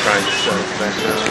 Trying to set it back down.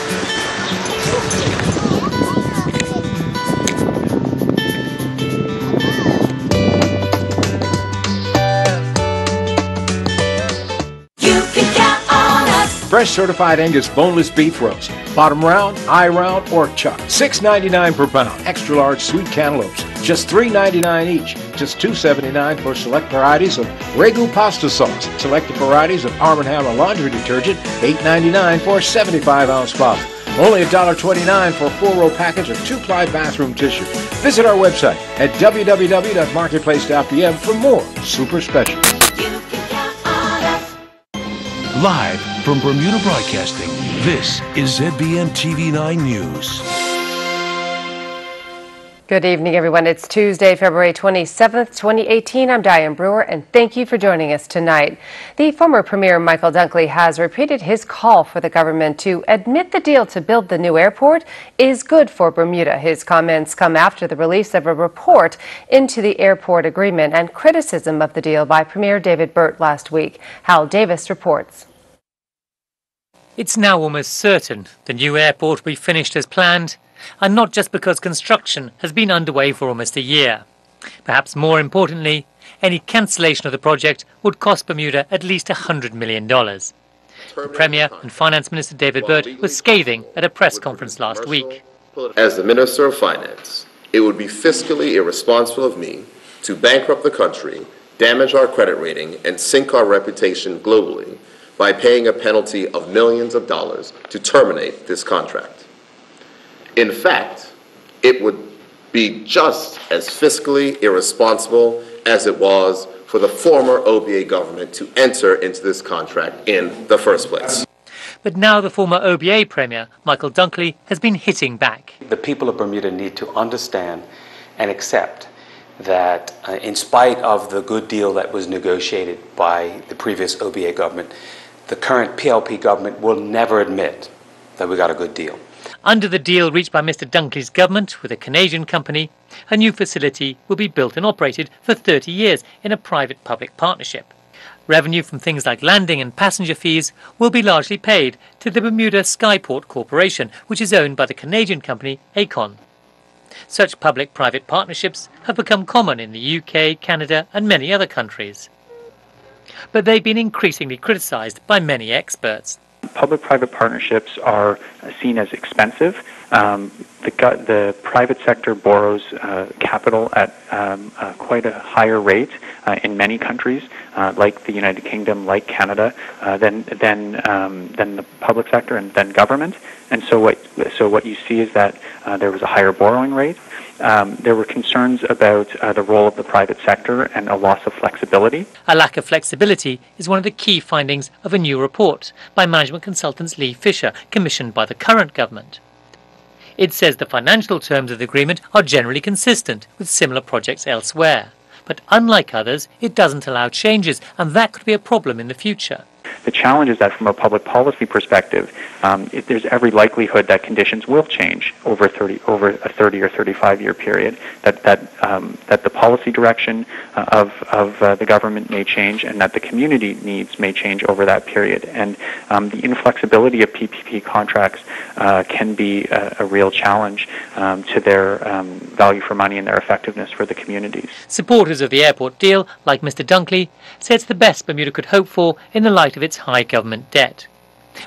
Fresh certified Angus boneless beef roast. Bottom round, high round, or chuck. $6.99 per pound. Extra large sweet cantaloupes. Just $3.99 each. Just $2.79 for select varieties of Ragu pasta sauce. Selected varieties of Arm & Hammer laundry detergent. $8.99 for a 75-ounce bottle. Only $1.29 for a 4-row package of 2-ply bathroom tissue. Visit our website at www.marketplace.bm for more super specials. Live from Bermuda Broadcasting, this is ZBM TV9 News. Good evening, everyone. It's Tuesday, February 27th, 2018. I'm Diane Brewer, and thank you for joining us tonight. The former Premier Michael Dunkley has repeated his call for the government to admit the deal to build the new airport is good for Bermuda. His comments come after the release of a report into the airport agreement and criticism of the deal by Premier David Burt last week. Hal Davis reports. It's now almost certain the new airport will be finished as planned, and not just because construction has been underway for almost a year. Perhaps more importantly, any cancellation of the project would cost Bermuda at least $100 million. The Premier and Finance Minister David Burt was scathing at a press conference last week. As the Minister of Finance, it would be fiscally irresponsible of me to bankrupt the country, damage our credit rating, and sink our reputation globally by paying a penalty of millions of dollars to terminate this contract. In fact, it would be just as fiscally irresponsible as it was for the former OBA government to enter into this contract in the first place. But now the former OBA Premier, Michael Dunkley, has been hitting back. The people of Bermuda need to understand and accept that in spite of the good deal that was negotiated by the previous OBA government, the current PLP government will never admit that we got a good deal. Under the deal reached by Mr. Dunkley's government with a Canadian company, a new facility will be built and operated for 30 years in a private-public partnership. Revenue from things like landing and passenger fees will be largely paid to the Bermuda Skyport Corporation, which is owned by the Canadian company Aecon. Such public-private partnerships have become common in the UK, Canada and many other countries. But they've been increasingly criticised by many experts. Public-private partnerships are seen as expensive. The private sector borrows capital at quite a higher rate in many countries, like the United Kingdom, like Canada, than the public sector and then government. And so what you see is that there was a higher borrowing rate. There were concerns about the role of the private sector and a loss of flexibility. A lack of flexibility is one of the key findings of a new report by management consultants Lee Fisher, commissioned by the current government. It says the financial terms of the agreement are generally consistent with similar projects elsewhere. But unlike others, it doesn't allow changes, and that could be a problem in the future. The challenge is that from a public policy perspective, there's every likelihood that conditions will change over a 30 or 35-year period. That the policy direction of the government may change, and that the community needs may change over that period. And the inflexibility of PPP contracts can be a real challenge to their value for money and their effectiveness for the communities. Supporters of the airport deal, like Mr. Dunkley, say it's the best Bermuda could hope for in the light of its high government debt.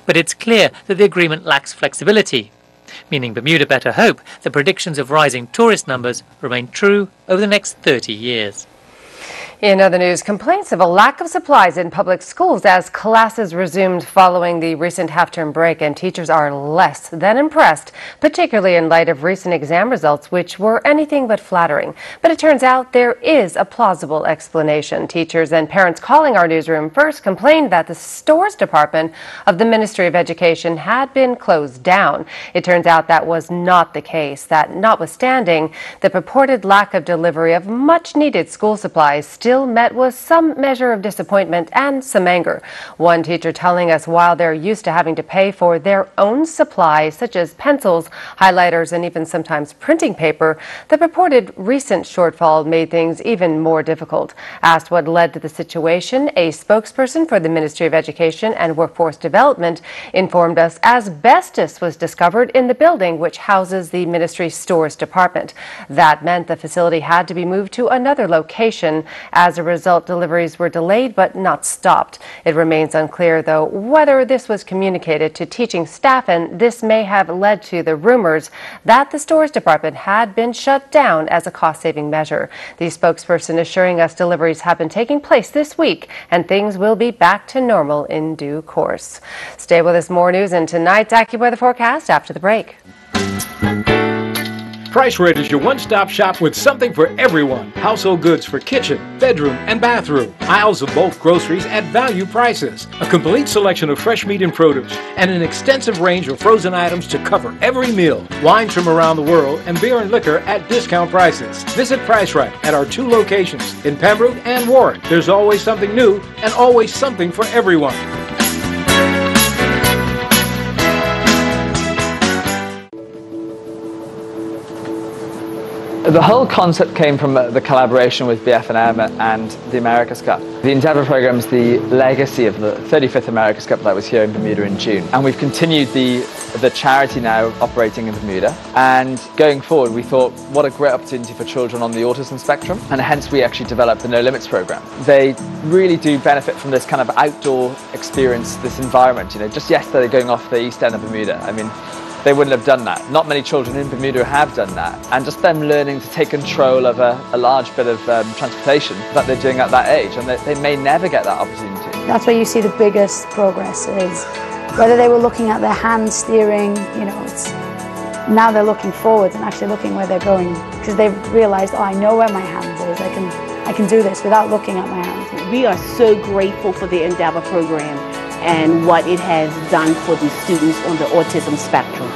But it's clear that the agreement lacks flexibility, meaning Bermuda better hope the predictions of rising tourist numbers remain true over the next 30 years. In other news, complaints of a lack of supplies in public schools as classes resumed following the recent half-term break, and teachers are less than impressed, particularly in light of recent exam results, which were anything but flattering. But it turns out there is a plausible explanation. Teachers and parents calling our newsroom first complained that the stores department of the Ministry of Education had been closed down. It turns out that was not the case, that notwithstanding the purported lack of delivery of much-needed school supplies, still still met with some measure of disappointment and some anger. One teacher telling us while they're used to having to pay for their own supplies, such as pencils, highlighters, and even sometimes printing paper, the purported recent shortfall made things even more difficult. Asked what led to the situation, a spokesperson for the Ministry of Education and Workforce Development informed us asbestos was discovered in the building which houses the ministry's stores department. That meant the facility had to be moved to another location. As a result, deliveries were delayed but not stopped. It remains unclear, though, whether this was communicated to teaching staff, and this may have led to the rumors that the stores department had been shut down as a cost-saving measure. The spokesperson assuring us deliveries have been taking place this week and things will be back to normal in due course. Stay with us, more news in tonight's AccuWeather forecast after the break. Price Red is your one-stop shop with something for everyone. Household goods for kitchen, bedroom, and bathroom. Aisles of bulk groceries at value prices. A complete selection of fresh meat and produce. And an extensive range of frozen items to cover every meal. Wines from around the world and beer and liquor at discount prices. Visit Price Right at our 2 locations in Pembroke and Warren. There's always something new and always something for everyone. The whole concept came from the collaboration with BF&M and the America's Cup. The Endeavour program is the legacy of the 35th America's Cup that was here in Bermuda in June. And we've continued the charity now operating in Bermuda. And going forward, we thought, what a great opportunity for children on the autism spectrum. And hence we actually developed the No Limits program. They really do benefit from this kind of outdoor experience, this environment. You know, just yesterday going off the east end of Bermuda. I mean, they wouldn't have done that. Not many children in Bermuda have done that. And just them learning to take control of a large bit of transportation that they're doing at that age, and they may never get that opportunity. That's where you see the biggest progress is whether they were looking at their hand steering, you know, now they're looking forward and actually looking where they're going because they've realized, oh, I know where my hand is. I can do this without looking at my hand. We are so grateful for the Endeavour program and what it has done for the students on the autism spectrum.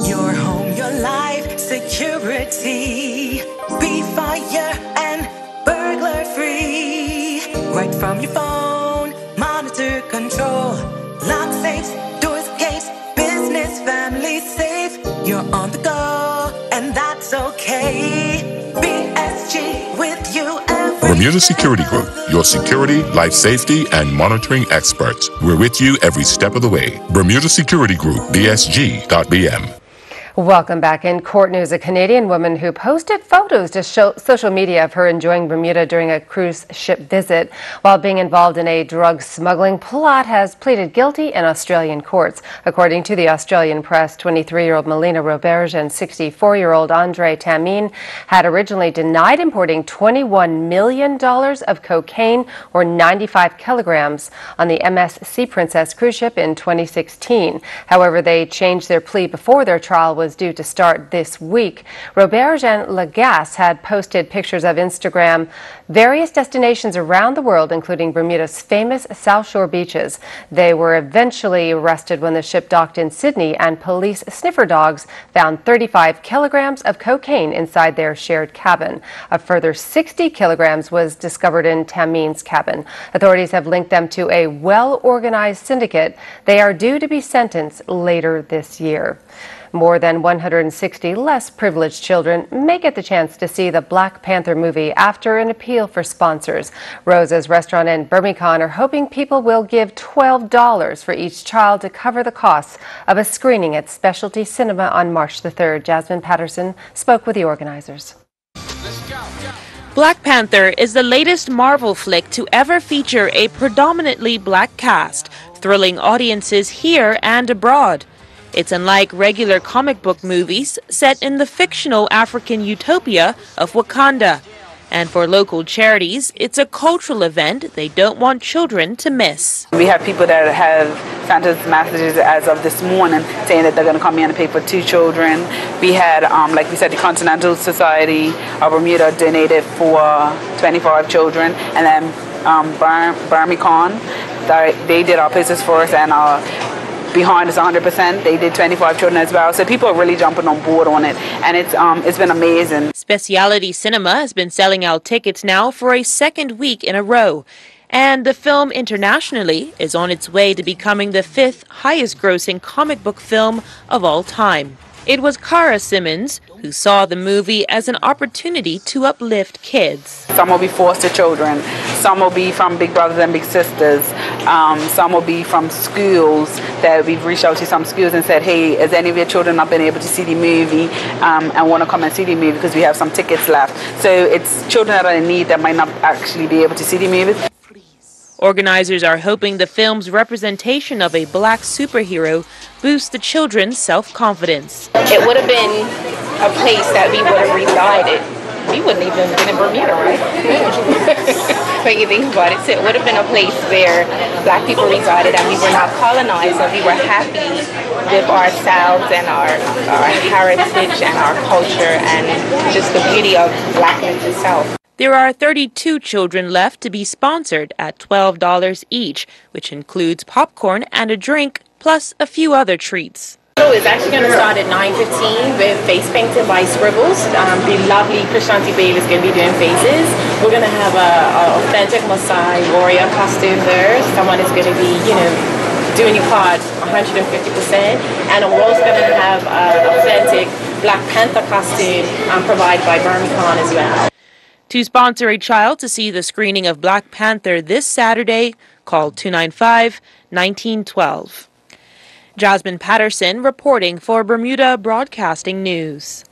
Your home, your life, security, be fire and burglar free. Right from your phone, monitor, control, lock safes, doors, gates, business, family safe. You're on the go, and that's okay. BSG with you. Bermuda Security Group, your security, life safety, and monitoring experts. We're with you every step of the way. Bermuda Security Group, BSG.BM. Welcome back. In court news, a Canadian woman who posted photos to social media of her enjoying Bermuda during a cruise ship visit while being involved in a drug smuggling plot has pleaded guilty in Australian courts. According to the Australian press, 23-year-old Melina Roberge and 64-year-old Andre Tamine had originally denied importing $21 million of cocaine, or 95 kilograms, on the MS Sea Princess cruise ship in 2016. However, they changed their plea before their trial was due to start this week. Roberge and Lagasse had posted pictures of Instagram various destinations around the world, including Bermuda's famous South Shore beaches. They were eventually arrested when the ship docked in Sydney, and police sniffer dogs found 35 kilograms of cocaine inside their shared cabin. A further 60 kilograms was discovered in Tamine's cabin. Authorities have linked them to a well-organized syndicate. They are due to be sentenced later this year. More than 160 less privileged children may get the chance to see the Black Panther movie after an appeal for sponsors. Rosa's Restaurant and Birmingham are hoping people will give $12 for each child to cover the costs of a screening at Specialty Cinema on March the 3rd. Jasmine Patterson spoke with the organizers. Black Panther is the latest Marvel flick to ever feature a predominantly black cast, thrilling audiences here and abroad. It's unlike regular comic book movies set in the fictional African utopia of Wakanda. And for local charities, it's a cultural event they don't want children to miss. We have people that have sent us messages as of this morning saying that they're going to come in and pay for 2 children. We had, like we said, the Continental Society of Bermuda donated for 25 children. And then Birmingham, they did our places for us, and behind us 100%. They did 25 children as well. So people are really jumping on board on it, and it's been amazing. Specialty Cinema has been selling out tickets now for a second week in a row. And the film internationally is on its way to becoming the 5th highest grossing comic book film of all time. It was Cara Simmons who saw the movie as an opportunity to uplift kids. Some will be foster children, some will be from big brothers and big sisters, some will be from schools that we've reached out to some schools and said, hey, has any of your children not been able to see the movie and want to come and see the movie because we have some tickets left. So it's children that are in need that might not actually be able to see the movie. Organizers are hoping the film's representation of a black superhero boosts the children's self-confidence. It would have been a place that we would have resided. We wouldn't even been in Bermuda, right? When you think about it, so it would have been a place where black people resided and we were not colonized, and we were happy with ourselves and our heritage and our culture and just the beauty of blackness itself. There are 32 children left to be sponsored at $12 each, which includes popcorn and a drink, plus a few other treats. It's actually going to start at 9:15 with face painting by Scribbles. The lovely Krishanti Babe is going to be doing faces. We're going to have an authentic Maasai warrior costume there. Someone is going to be, doing your part 150%. And we're also going to have an authentic Black Panther costume provided by Bermuda as well. To sponsor a child to see the screening of Black Panther this Saturday, call 295-1912. Jasmine Patterson reporting for Bermuda Broadcasting News.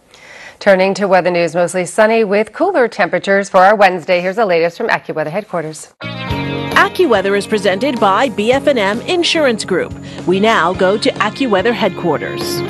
Turning to weather news, mostly sunny with cooler temperatures for our Wednesday. Here's the latest from AccuWeather headquarters. AccuWeather is presented by BF&M Insurance Group. We now go to AccuWeather headquarters.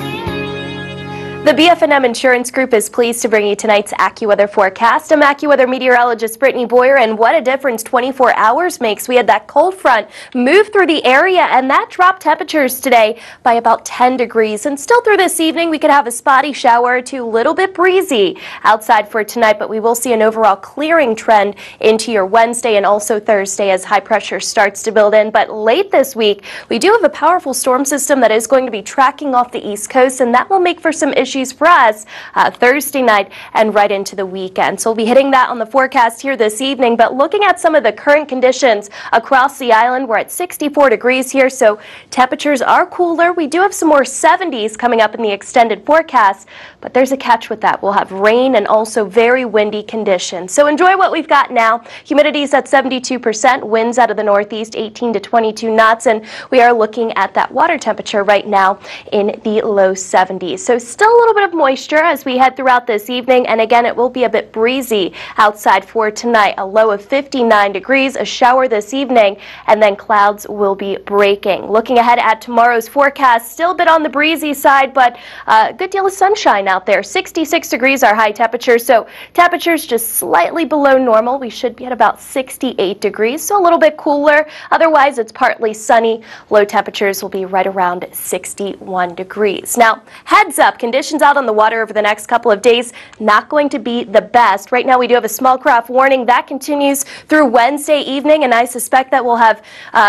The BF&M Insurance Group is pleased to bring you tonight's AccuWeather forecast. I'm AccuWeather meteorologist Brittany Boyer, and what a difference 24 hours makes. We had that cold front move through the area, and that dropped temperatures today by about 10 degrees. And still through this evening, we could have a spotty shower or two, a little bit breezy outside for tonight, but we will see an overall clearing trend into your Wednesday and also Thursday as high pressure starts to build in. But late this week, we do have a powerful storm system that is going to be tracking off the East Coast, and that will make for some issues for us Thursday night and right into the weekend. So we'll be hitting that on the forecast here this evening. But looking at some of the current conditions across the island, we're at 64 degrees here, so temperatures are cooler. We do have some more 70s coming up in the extended forecast, but there's a catch with that. We'll have rain and also very windy conditions. So enjoy what we've got now. Humidity is at 72%, winds out of the northeast 18 to 22 knots, and we are looking at that water temperature right now in the low 70s. So still a little bit of moisture as we head throughout this evening, and again, it will be a bit breezy outside for tonight. A low of 59 degrees, a shower this evening, and then clouds will be breaking. Looking ahead at tomorrow's forecast, still a bit on the breezy side, but a good deal of sunshine out there. 66 degrees our high temperature, so temperatures just slightly below normal. We should be at about 68 degrees, so a little bit cooler. Otherwise, it's partly sunny. Low temperatures will be right around 61 degrees. Now, heads up, conditions out on the water over the next couple of days not going to be the best. Right now we do have a small craft warning that continues through Wednesday evening, and I suspect that we'll have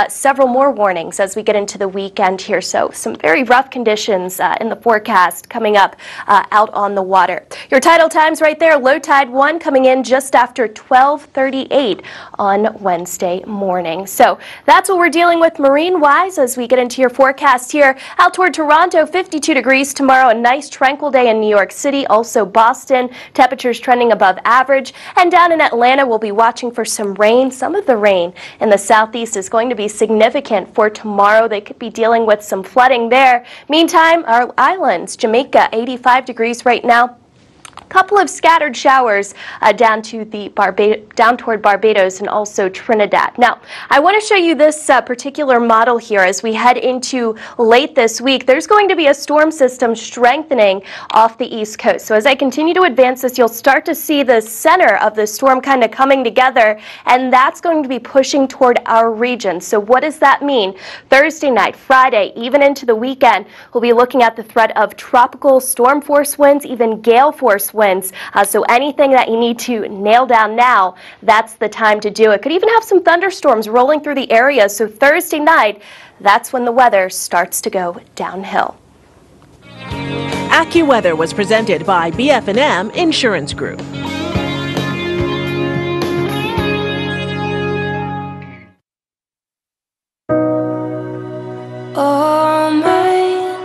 several more warnings as we get into the weekend here. So some very rough conditions in the forecast coming up out on the water. Your tidal times right there, low tide 1 coming in just after 12:38 on Wednesday morning. So that's what we're dealing with marine wise as we get into your forecast here. Out toward Toronto, 52 degrees tomorrow, a nice tranquil day in New York City, also Boston, temperatures trending above average. And down in Atlanta, we'll be watching for some rain. Some of the rain in the southeast is going to be significant for tomorrow. They could be dealing with some flooding there. Meantime, our islands, Jamaica, 85 degrees right now. Couple of scattered showers down toward Barbados and also Trinidad. Now, I want to show you this particular model here as we head into late this week. There's going to be a storm system strengthening off the East Coast. So as I continue to advance this, you'll start to see the center of the storm kind of coming together, and that's going to be pushing toward our region. So what does that mean? Thursday night, Friday, even into the weekend, we'll be looking at the threat of tropical storm force winds, even gale force winds. So anything that you need to nail down now, that's the time to do it. Could even have some thunderstorms rolling through the area. So Thursday night, that's when the weather starts to go downhill. AccuWeather was presented by BF&M Insurance Group. All my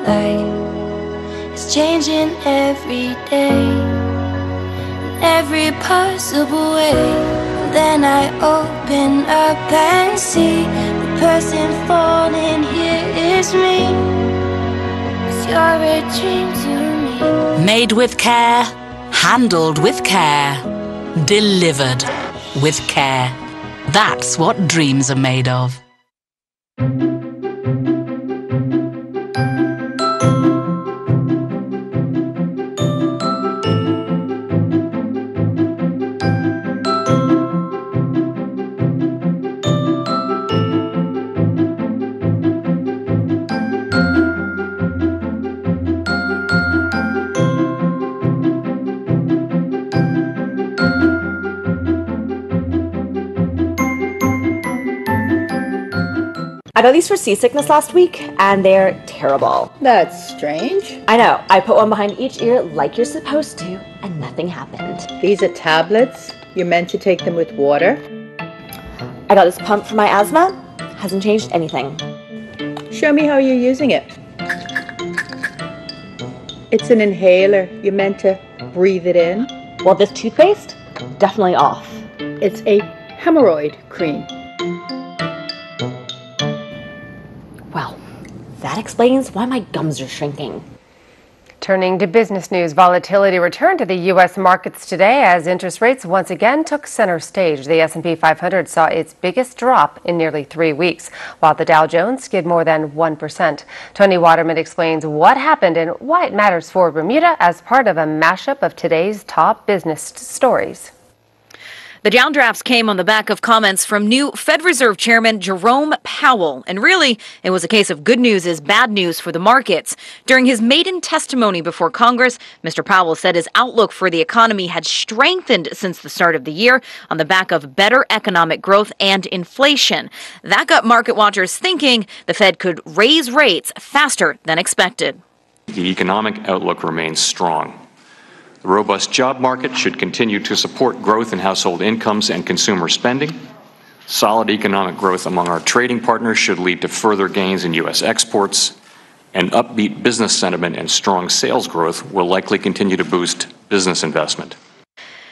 life is changing every day, in every possible way. Then I open up and see the person falling here is me. 'Cause you're a dream to me. Made with care, handled with care, delivered with care. That's what dreams are made of. I got these for seasickness last week, and they're terrible. That's strange. I know. I put one behind each ear like you're supposed to, and nothing happened. These are tablets. You're meant to take them with water. I got this pump for my asthma. Hasn't changed anything. Show me how you're using it. It's an inhaler. You're meant to breathe it in. Well, this toothpaste? Definitely off. It's a hemorrhoid cream. Well, that explains why my gums are shrinking. Turning to business news, volatility returned to the U.S. markets today as interest rates once again took center stage. The S&P 500 saw its biggest drop in nearly 3 weeks, while the Dow Jones skid more than 1%. Tony Waterman explains what happened and why it matters for Bermuda as part of a mashup of today's top business stories. The downdrafts came on the back of comments from new Fed Reserve Chairman Jerome Powell. And really, it was a case of good news is bad news for the markets. During his maiden testimony before Congress, Mr. Powell said his outlook for the economy had strengthened since the start of the year on the back of better economic growth and inflation. That got market watchers thinking the Fed could raise rates faster than expected. The economic outlook remains strong. The robust job market should continue to support growth in household incomes and consumer spending. Solid economic growth among our trading partners should lead to further gains in U.S. exports, and upbeat business sentiment and strong sales growth will likely continue to boost business investment.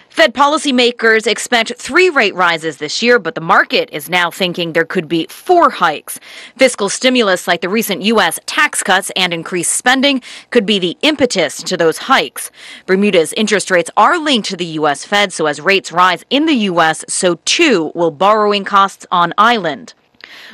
Fed policymakers expect 3 rate rises this year, but the market is now thinking there could be 4 hikes. Fiscal stimulus like the recent U.S. tax cuts and increased spending could be the impetus to those hikes. Bermuda's interest rates are linked to the U.S. Fed, so as rates rise in the U.S., so too will borrowing costs on island.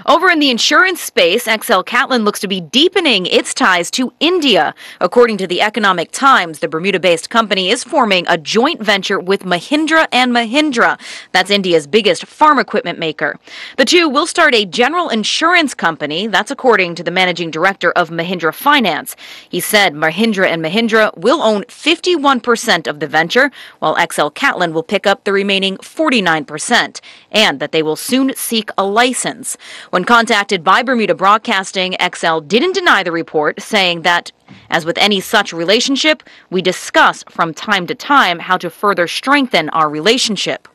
Over in the insurance space, XL Catlin looks to be deepening its ties to India. According to the Economic Times, the Bermuda-based company is forming a joint venture with Mahindra & Mahindra. That's India's biggest farm equipment maker. The two will start a general insurance company. That's according to the managing director of Mahindra Finance. He said Mahindra & Mahindra will own 51% of the venture, while XL Catlin will pick up the remaining 49%, and that they will soon seek a license. When contacted by Bermuda Broadcasting, XL didn't deny the report, saying that, as with any such relationship, we discuss from time to time how to further strengthen our relationship.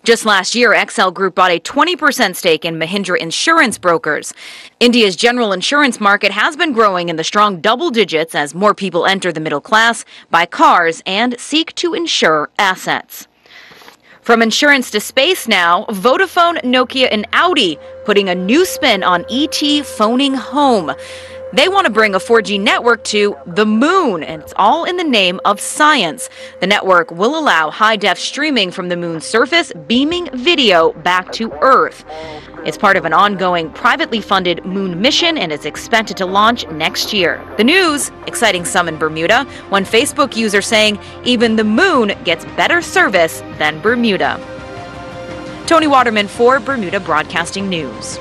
Just last year, XL Group bought a 20% stake in Mahindra Insurance Brokers. India's general insurance market has been growing in the strong double digits as more people enter the middle class, buy cars, and seek to insure assets. From insurance to space now, Vodafone, Nokia, and Audi putting a new spin on ET phoning home. They want to bring a 4G network to the moon, and it's all in the name of science. The network will allow high-def streaming from the moon's surface, beaming video back to Earth. It's part of an ongoing privately funded moon mission and is expected to launch next year. The news, exciting some in Bermuda, one Facebook user saying even the moon gets better service than Bermuda. Tony Waterman for Bermuda Broadcasting News.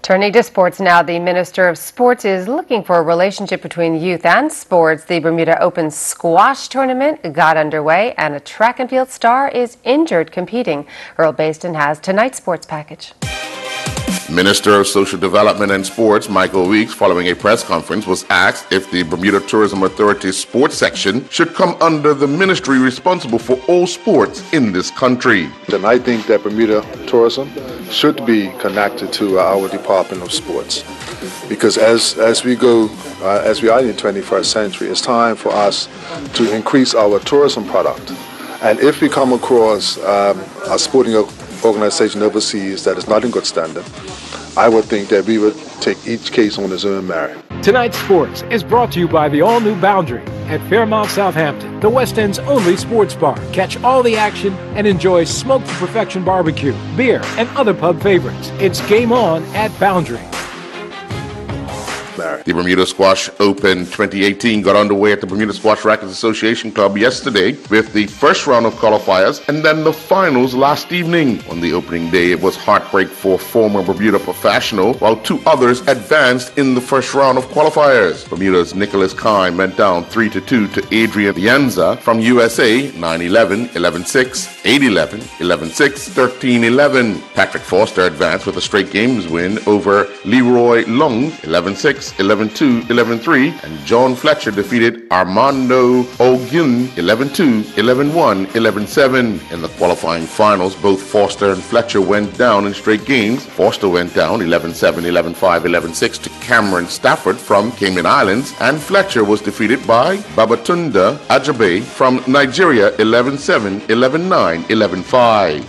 Turning to sports now, the Minister of Sports is looking for a relationship between youth and sports. The Bermuda Open squash tournament got underway, and a track and field star is injured competing. Earl Baston has tonight's sports package. Minister of Social Development and Sports, Michael Weeks, following a press conference, was asked if the Bermuda Tourism Authority's sports section should come under the ministry responsible for all sports in this country. And I think that Bermuda Tourism should be connected to our Department of Sports, because as we go, as we are in the 21st century, it's time for us to increase our tourism product. And if we come across a sporting organization overseas that is not in good standing, I would think that we would take each case on its own merit. Tonight's sports is brought to you by the all-new Boundary at Fairmount, Southampton, the West End's only sports bar. Catch all the action and enjoy smoked to perfection barbecue, beer, and other pub favorites. It's game on at Boundary. The Bermuda Squash Open 2018 got underway at the Bermuda Squash Rackets Association Club yesterday with the first round of qualifiers and then the finals last evening. On the opening day, it was heartbreak for former Bermuda professional, while two others advanced in the first round of qualifiers. Bermuda's Nicholas Kine went down 3-2 to Adrian Lienza from USA, 9-11, 11-6, 8-11, 11-6, 13-11. Patrick Foster advanced with a straight games win over Leroy Long, 11-6, 11-2, 11-3, and John Fletcher defeated Armando Ogun 11-2, 11-1, 11-7. In the qualifying finals, both Foster and Fletcher went down in straight games. Foster went down 11-7, 11-5, 11-6 to Cameron Stafford from Cayman Islands, and Fletcher was defeated by Babatunde Ajabe from Nigeria 11-7, 11-9, 11-5.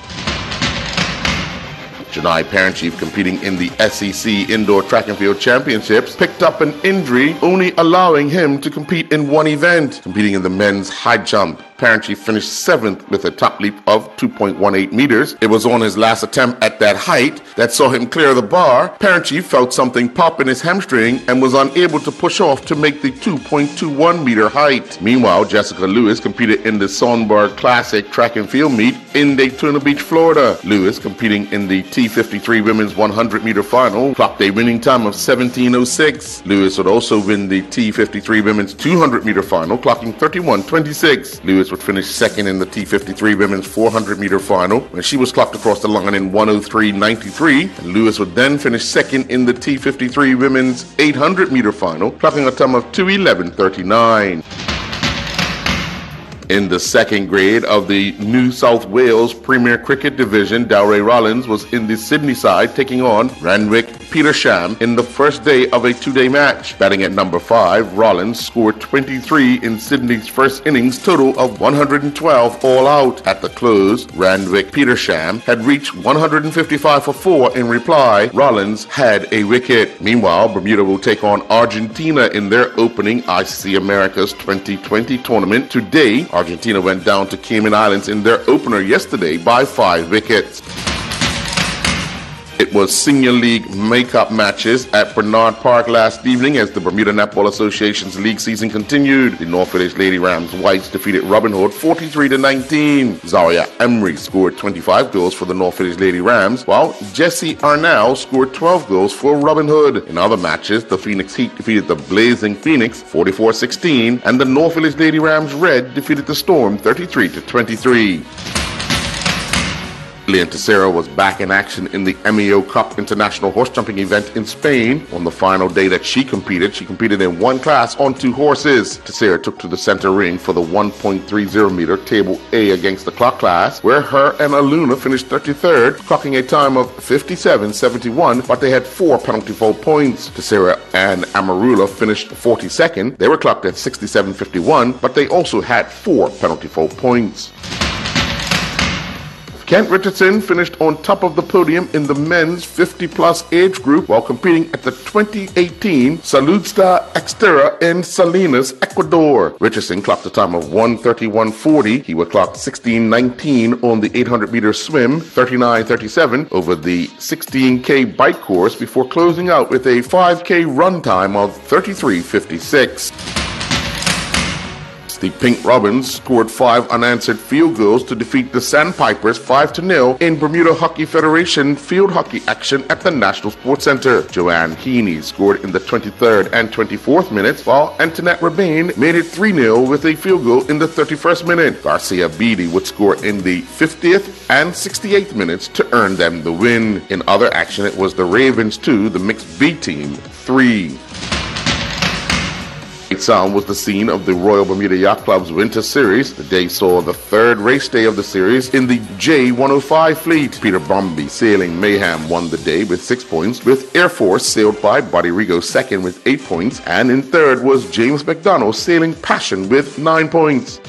Janai Parent-Chief, competing in the SEC Indoor Track and Field Championships, picked up an injury, only allowing him to compete in one event. Competing in the men's high jump, Parent-Chief finished 7th with a top leap of 2.18 meters. It was on his last attempt at that height that saw him clear the bar. Parent-Chief felt something pop in his hamstring and was unable to push off to make the 2.21 meter height. Meanwhile, Jessica Lewis competed in the Sonberg Classic Track and Field meet in Daytona Beach, Florida. Lewis, competing in the T53 women's 100 meter final, clocked a winning time of 17:06. Lewis would also win the T53 women's 200 meter final, clocking 31:26. Lewis would finish second in the T53 women's 400 meter final when she was clocked across the line in 1:03.93. And Lewis would then finish second in the T53 women's 800 meter final, clocking a time of 2:11.39. In the second grade of the New South Wales Premier Cricket Division, Dowray Rollins was in the Sydney side taking on Randwick Petersham in the first day of a two-day match. Batting at number 5, Rollins scored 23 in Sydney's first innings, total of 112 all out. At the close, Randwick Petersham had reached 155 for 4 in reply. Rollins had a wicket. Meanwhile, Bermuda will take on Argentina in their opening ICC Americas 2020 tournament today. Argentina went down to Cayman Islands in their opener yesterday by 5 wickets. It was Senior League makeup matches at Bernard Park last evening as the Bermuda Netball Association's league season continued. The North Village Lady Rams Whites defeated Robin Hood 43-19. Zaria Emery scored 25 goals for the North Village Lady Rams, while Jessie Arnell scored 12 goals for Robin Hood. In other matches, the Phoenix Heat defeated the Blazing Phoenix 44-16, and the North Village Lady Rams Red defeated the Storm 33-23. Lilian Teixeira was back in action in the MEO Cup International Horse Jumping event in Spain. On the final day that she competed in one class on 2 horses. Teixeira took to the center ring for the 1.30 meter table A against the clock class, where her and Aluna finished 33rd, clocking a time of 57.71, but they had 4 penalty foul points. Teixeira and Amarula finished 42nd. They were clocked at 67.51, but they also had 4 penalty foul points. Kent Richardson finished on top of the podium in the men's 50-plus age group while competing at the 2018 Saludsta Exterra in Salinas, Ecuador. Richardson clocked a time of 1:31.40. He would clock 16:19 on the 800-meter swim, 39:37 over the 16K bike course before closing out with a 5K run time of 33:56. The Pink Robins scored 5 unanswered field goals to defeat the Sandpipers 5-0 in Bermuda Hockey Federation field hockey action at the National Sports Center. Joanne Heaney scored in the 23rd and 24th minutes, while Antoinette Rabane made it 3-0 with a field goal in the 31st minute. Garcia Beatty would score in the 50th and 68th minutes to earn them the win. In other action, it was the Ravens 2, the mixed B team 3. Sound was the scene of the Royal Bermuda Yacht Club's Winter Series. The day saw the 3rd race day of the series in the J105 fleet. Peter Bromby Sailing Mayhem won the day with 6 points, with Air Force sailed by Buddy Rigo second with 8 points, and in third was James McDonough Sailing Passion with 9 points.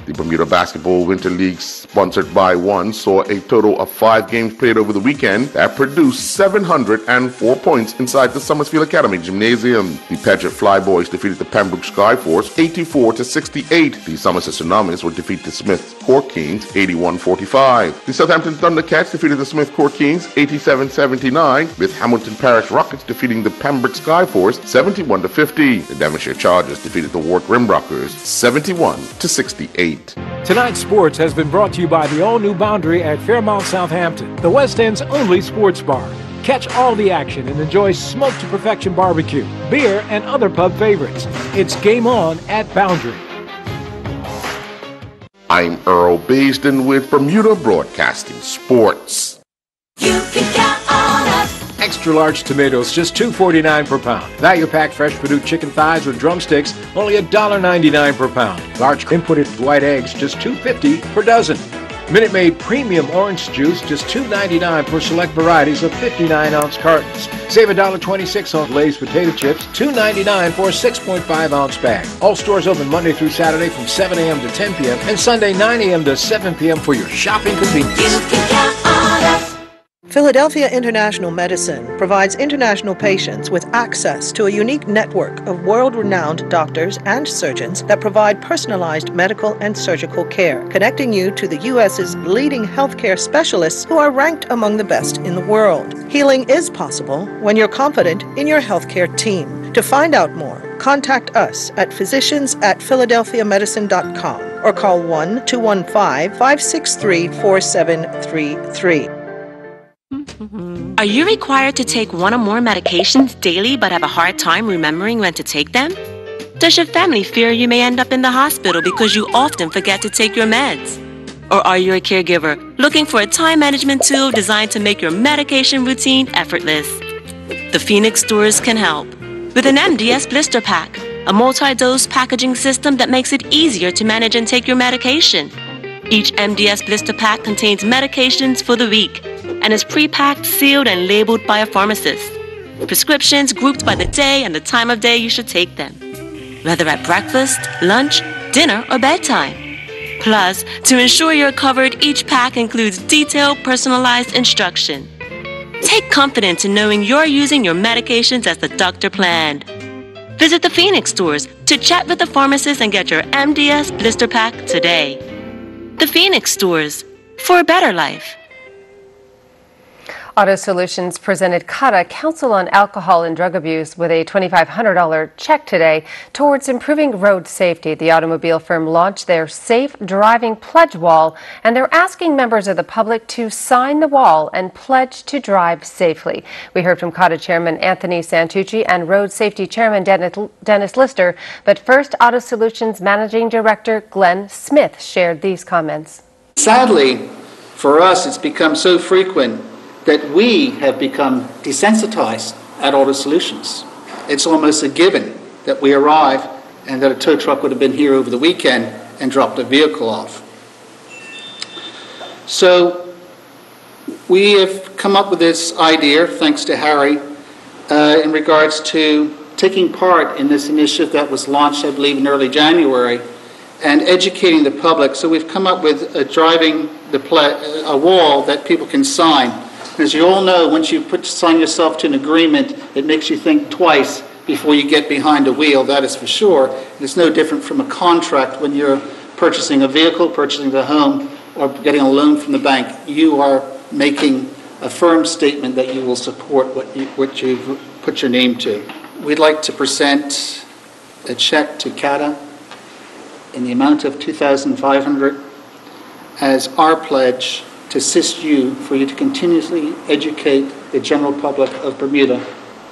The Bermuda Basketball Winter League, sponsored by One, saw a total of 5 games played over the weekend that produced 704 points inside the Summersfield Academy Gymnasium. The Paget Flyboys defeated the Pembroke Skyforce 84-68. The Somerset Tsunamis would defeat the Smith Cork Kings 81-45. The Southampton Thundercats defeated the Smith Cork Kings 87-79, with Hamilton Parish Rockets defeating the Pembroke Skyforce 71-50. The Devonshire Chargers defeated the Warwick Rimrockers 71-68. Tonight's sports has been brought to you by the all-new Boundary at Fairmount, Southampton, the West End's only sports bar. Catch all the action and enjoy smoked to perfection barbecue, beer, and other pub favorites. It's game on at Boundary. I'm Earl Basden with Bermuda Broadcasting Sports. You can count on us. Extra large tomatoes, just $2.49 per pound. Value pack fresh Purdue chicken thighs with drumsticks, only $1.99 per pound. Large inputted white eggs, just $2.50 per dozen. Minute Maid premium orange juice, just $2.99 for select varieties of 59-ounce cartons. Save $1.26 on Lay's potato chips, $2.99 for a 6.5-ounce bag. All stores open Monday through Saturday from 7 a.m. to 10 p.m. and Sunday 9 a.m. to 7 p.m. for your shopping convenience. You can count on us. Philadelphia International Medicine provides international patients with access to a unique network of world-renowned doctors and surgeons that provide personalized medical and surgical care, connecting you to the U.S.'s leading healthcare specialists who are ranked among the best in the world. Healing is possible when you're confident in your healthcare team. To find out more, contact us at physicians@philadelphiamedicine.com or call 1-215-563-4733. Are you required to take one or more medications daily but have a hard time remembering when to take them? Does your family fear you may end up in the hospital because you often forget to take your meds? Or are you a caregiver looking for a time management tool designed to make your medication routine effortless? The Phoenix stores can help. With an MDS blister pack, a multi-dose packaging system that makes it easier to manage and take your medication. Each MDS blister pack contains medications for the week and is pre-packed, sealed, and labeled by a pharmacist. Prescriptions grouped by the day and the time of day you should take them, whether at breakfast, lunch, dinner, or bedtime. Plus, to ensure you're covered, each pack includes detailed, personalized instruction. Take confidence in knowing you're using your medications as the doctor planned. Visit the Phoenix stores to chat with the pharmacist and get your MDS blister pack today. The Phoenix stores, for a better life. Auto Solutions presented CATA Council on Alcohol and Drug Abuse with a $2,500 check today towards improving road safety. The automobile firm launched their Safe Driving Pledge Wall, and they're asking members of the public to sign the wall and pledge to drive safely. We heard from CATA Chairman Anthony Santucci and Road Safety Chairman Dennis Lister, but first Auto Solutions Managing Director Glenn Smith shared these comments. Sadly, for us, it's become so frequent that we have become desensitized at Auto Solutions. It's almost a given that we arrive and that a tow truck would have been here over the weekend and dropped a vehicle off. So we have come up with this idea, thanks to Harry, in regards to taking part in this initiative that was launched, I believe, in early January, and educating the public. So we've come up with a wall that people can sign. As you all know, once you sign yourself to an agreement, it makes you think twice before you get behind a wheel, that is for sure. It's no different from a contract when you're purchasing a vehicle, purchasing a home, or getting a loan from the bank. You are making a firm statement that you will support what you've put your name to. We'd like to present a check to CATA in the amount of $2,500 as our pledge to assist you, for you to continuously educate the general public of Bermuda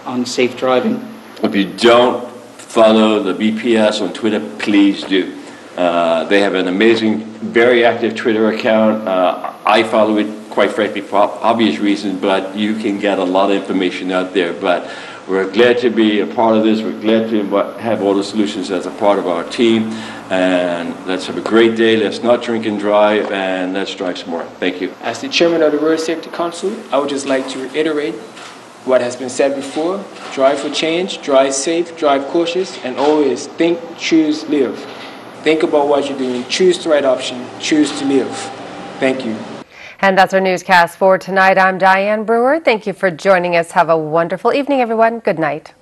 on safe driving. If you don't follow the BPS on Twitter, please do. They have an amazing, very active Twitter account. I follow it, quite frankly, for obvious reasons, but you can get a lot of information out there. But we're glad to be a part of this. We're glad to have all the solutions as a part of our team. And let's have a great day. Let's not drink and drive, and let's drive some more. Thank you. As the chairman of the Road Safety Council, I would just like to reiterate what has been said before. Drive for change, drive safe, drive cautious, and always think, choose, live. Think about what you're doing. Choose the right option. Choose to live. Thank you. And that's our newscast for tonight. I'm Diane Brewer. Thank you for joining us. Have a wonderful evening, everyone. Good night.